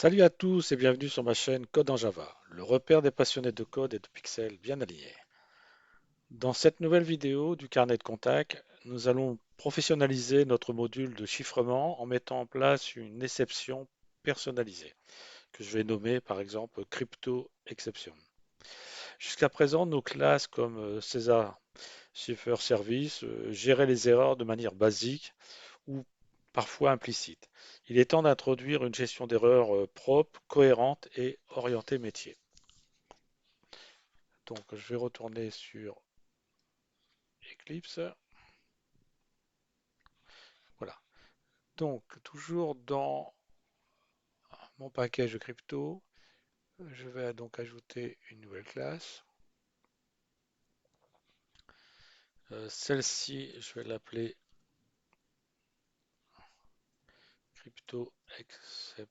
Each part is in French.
Salut à tous et bienvenue sur ma chaîne Code en Java, le repère des passionnés de code et de pixels bien alignés. Dans cette nouvelle vidéo du carnet de contact, nous allons professionnaliser notre module de chiffrement en mettant en place une exception personnalisée, que je vais nommer par exemple Crypto Exception. Jusqu'à présent, nos classes comme César Cipher Service géraient les erreurs de manière basique ou parfois implicite. Il est temps d'introduire une gestion d'erreurs propre, cohérente et orientée métier. Donc je vais retourner sur Eclipse. Voilà. Donc toujours dans mon package de crypto, je vais donc ajouter une nouvelle classe. Celle-ci, je vais l'appeler Crypto Exception.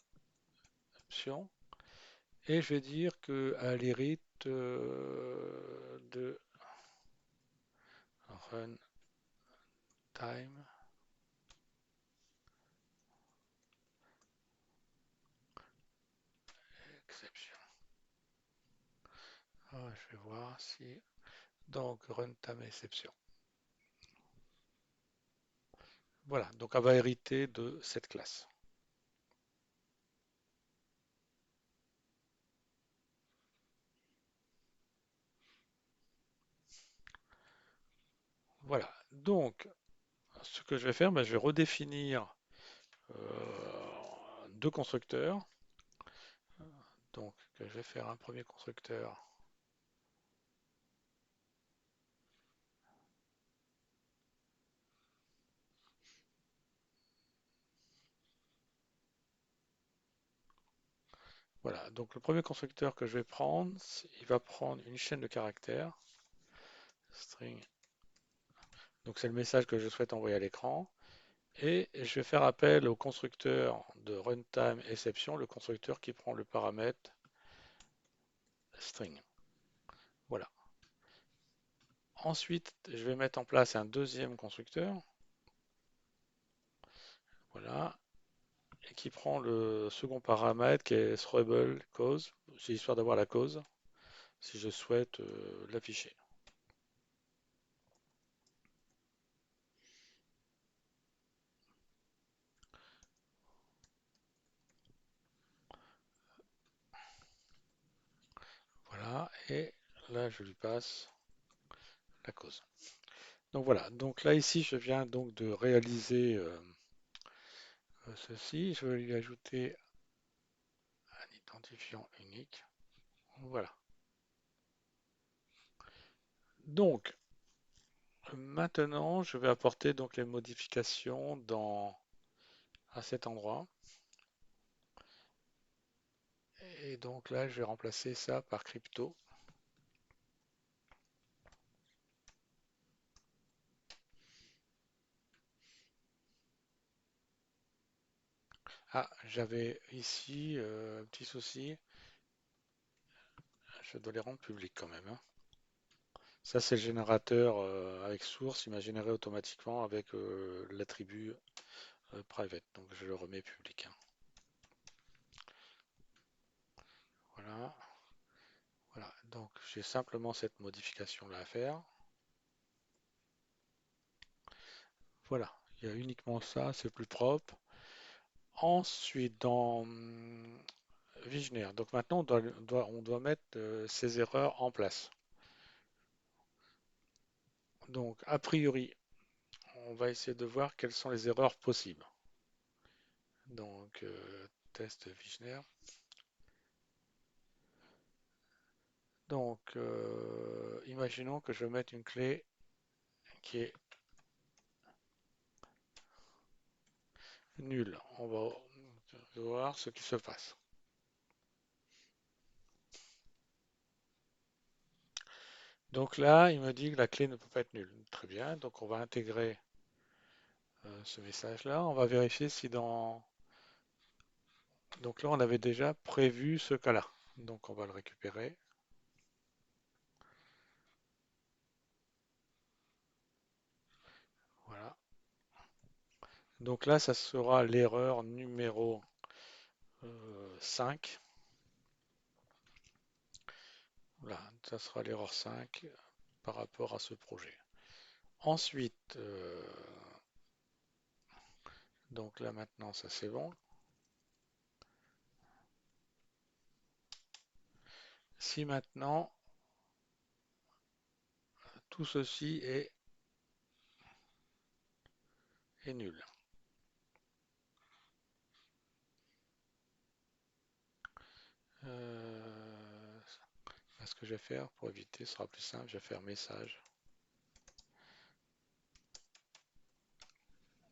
Et je vais dire qu'elle hérite de runtime exception. Je vais voir si. Donc runtime exception. Voilà, donc elle va hériter de cette classe. Voilà, donc ce que je vais faire, ben, je vais redéfinir deux constructeurs. Donc je vais faire un premier constructeur. Voilà, donc le premier constructeur que je vais prendre, il va prendre une chaîne de caractères, string. Donc c'est le message que je souhaite envoyer à l'écran. Et je vais faire appel au constructeur de runtime exception, le constructeur qui prend le paramètre string. Voilà. Ensuite, je vais mettre en place un deuxième constructeur. Voilà. Et qui prend le second paramètre qui est throwable cause. C'est histoire d'avoir la cause si je souhaite l'afficher. Voilà. Et là, je lui passe la cause. Donc voilà. Donc là, ici, je viens donc de réaliser ceci. Je vais lui ajouter un identifiant unique. Voilà. Donc, maintenant, je vais apporter donc les modifications à cet endroit. Et donc là, je vais remplacer ça par crypto. Ah, j'avais ici un petit souci. Je dois les rendre publics quand même, hein. Ça, c'est le générateur avec source. Il m'a généré automatiquement avec l'attribut private. Donc, je le remets public, hein. Voilà. Voilà. Donc, j'ai simplement cette modification-là à faire. Voilà. Il y a uniquement ça. C'est plus propre. Ensuite, dans Vigenère. Donc maintenant, on doit mettre ces erreurs en place. Donc, a priori, on va essayer de voir quelles sont les erreurs possibles. Donc, test Vigenère. Donc, imaginons que je mette une clé qui est nulle. On va voir ce qui se passe. Donc là, il me dit que la clé ne peut pas être nulle. Très bien. Donc, on va intégrer ce message-là. On va vérifier si dans... Donc là, on avait déjà prévu ce cas-là. Donc, on va le récupérer. Voilà. Donc là, ça sera l'erreur numéro 5. Voilà, ça sera l'erreur 5 par rapport à ce projet. Ensuite, donc là maintenant, ça c'est bon. Si maintenant tout ceci est nul. Euh, Ce que je vais faire pour éviter, ce sera plus simple, je vais faire message.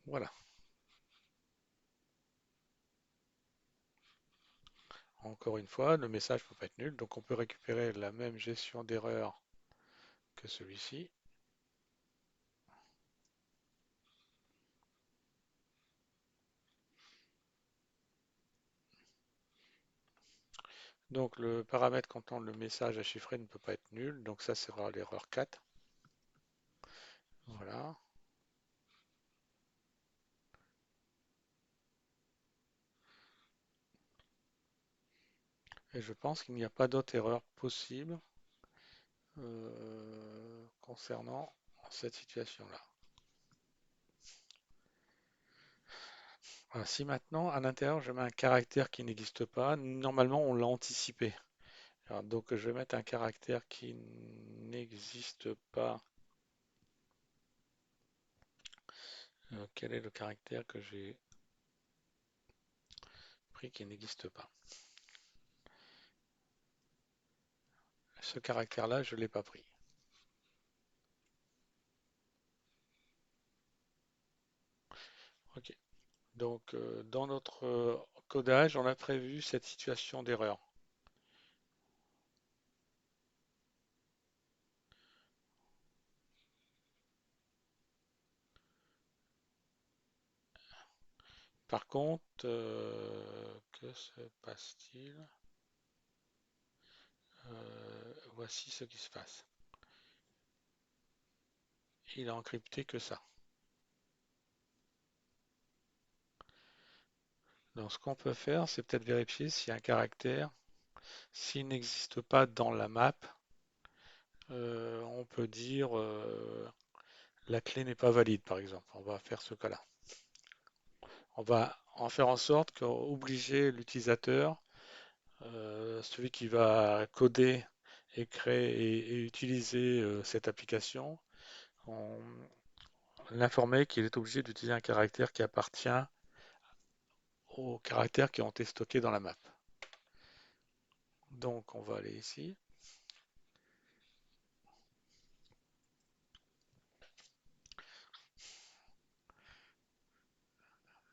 Voilà. Encore une fois, le message ne peut pas être nul, donc on peut récupérer la même gestion d'erreur que celui-ci. Donc le paramètre contenant le message à chiffrer ne peut pas être nul, donc ça sera l'erreur 4. Voilà. Et je pense qu'il n'y a pas d'autre erreur possible concernant cette situation-là. Voilà, si maintenant à l'intérieur je mets un caractère qui n'existe pas, normalement on l'a anticipé. Alors, donc je vais mettre un caractère qui n'existe pas. Quel est le caractère que j'ai pris qui n'existe pas? Ce caractère-là, je ne l'ai pas pris. Ok. Donc dans notre codage, on a prévu cette situation d'erreur. Par contre, que se passe-t-il? Voici ce qui se passe. Il a encrypté que ça. Donc ce qu'on peut faire, c'est peut-être vérifier si un caractère, s'il n'existe pas dans la map, on peut dire la clé n'est pas valide, par exemple. On va faire ce cas-là. On va en faire en sorte qu'obliger l'utilisateur, celui qui va coder et créer et utiliser cette application, on l'informer qu'il est obligé d'utiliser un caractère qui appartient aux caractères qui ont été stockés dans la map. Donc on va aller ici.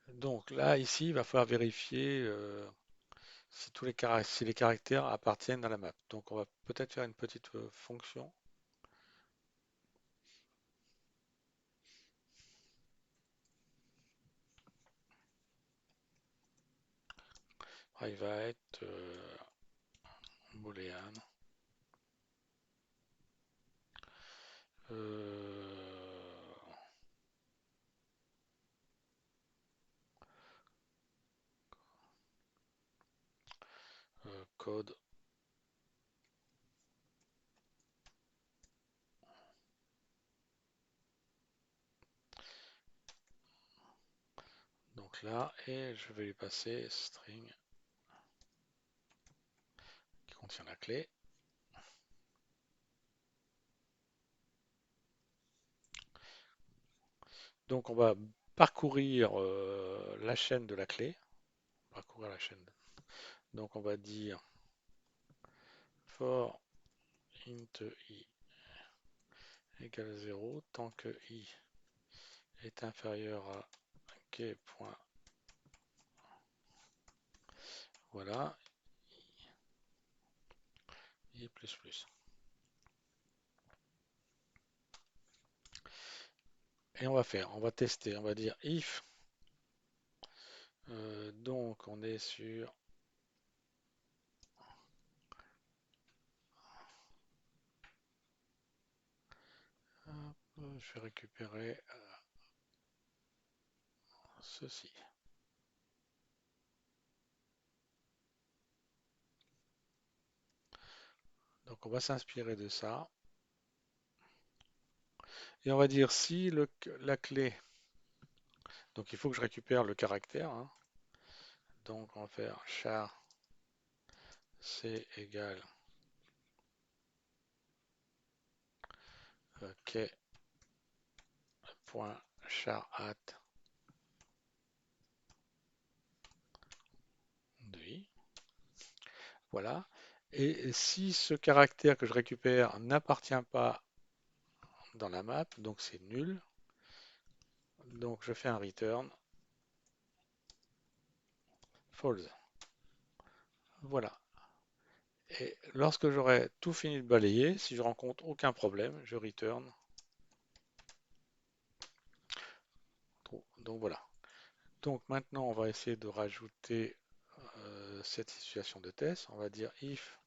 Donc là, ici, il va falloir vérifier si si les caractères appartiennent à la map. Donc on va peut-être faire une petite fonction. Ah, il va être booléen. Euh, code. Donc là, et je vais lui passer string qui contient la clé. Donc on va parcourir la chaîne de la clé. Parcourir la chaîne. Donc on va dire for int i égale 0 tant que i est inférieur à k. Voilà, i plus plus. Et on va tester, on va dire if. Donc on est sur. Hop, je vais récupérer ceci. Donc on va s'inspirer de ça. Et on va dire si la clé, donc il faut que je récupère le caractère, hein. Donc on va faire char c égale k point char at oui. Voilà. Et si ce caractère que je récupère n'appartient pas dans la map, donc c'est nul, donc je fais un return false. Voilà. Et lorsque j'aurai tout fini de balayer, si je rencontre aucun problème, je return true. Donc voilà. Donc maintenant, on va essayer de rajouter cette situation de test. On va dire if.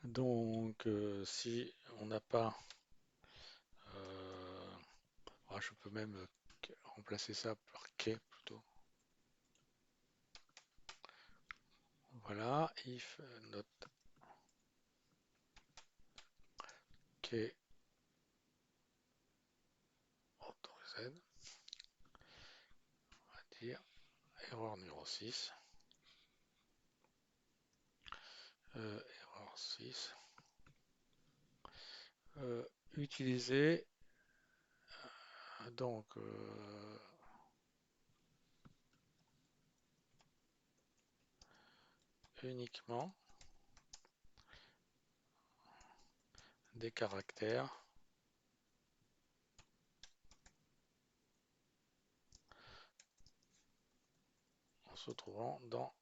Donc si on n'a pas, euh, je peux même remplacer ça par k plutôt. Voilà, if not k autorised, on va dire erreur numéro 6. Erreur 6. Utiliser donc uniquement des caractères en se trouvant dans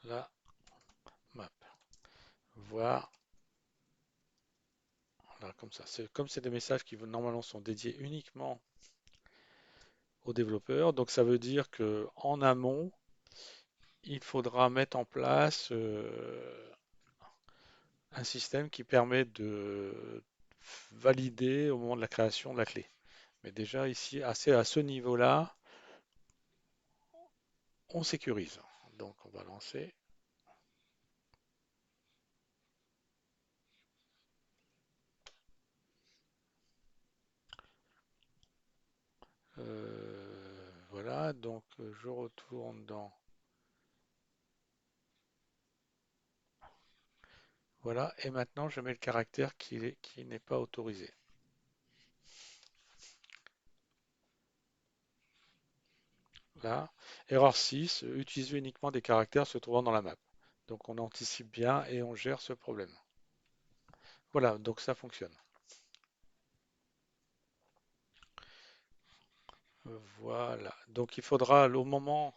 la map. Voir, voilà, comme ça. Comme c'est des messages qui normalement sont dédiés uniquement aux développeurs, donc ça veut dire que en amont, il faudra mettre en place un système qui permet de valider au moment de la création de la clé. Mais déjà ici, à ce niveau-là, on sécurise. Donc on va lancer. Voilà, donc je retourne dans... Voilà, et maintenant je mets le caractère qui n'est pas autorisé. Là, erreur 6, utiliser uniquement des caractères se trouvant dans la map. Donc on anticipe bien et on gère ce problème. Voilà, donc ça fonctionne. Voilà, donc il faudra au moment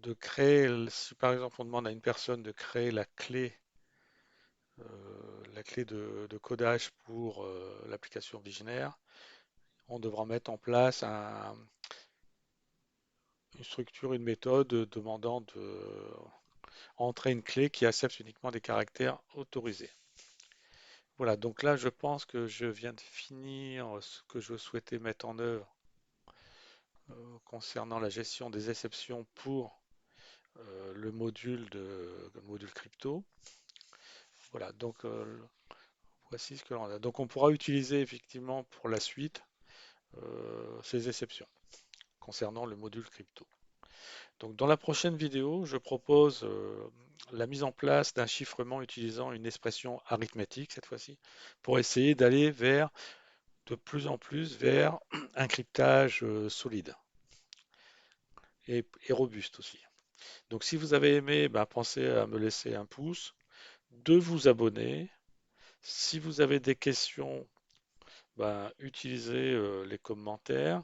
de créer, si par exemple on demande à une personne de créer la clé de codage pour l'application originaire, on devra mettre en place une structure, une méthode demandant de entrer une clé qui accepte uniquement des caractères autorisés. Voilà, donc là je pense que je viens de finir ce que je souhaitais mettre en œuvre concernant la gestion des exceptions pour le module crypto. Voilà, donc voici ce que l'on a. Donc on pourra utiliser effectivement pour la suite ces exceptions concernant le module crypto. Donc dans la prochaine vidéo, je propose la mise en place d'un chiffrement utilisant une expression arithmétique cette fois-ci pour essayer d'aller vers de plus en plus vers un cryptage solide et robuste aussi. Donc si vous avez aimé, ben, pensez à me laisser un pouce, de vous abonner. Si vous avez des questions, ben, utilisez les commentaires.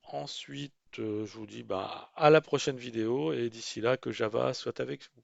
Ensuite, je vous dis ben, à la prochaine vidéo et d'ici là que Java soit avec vous.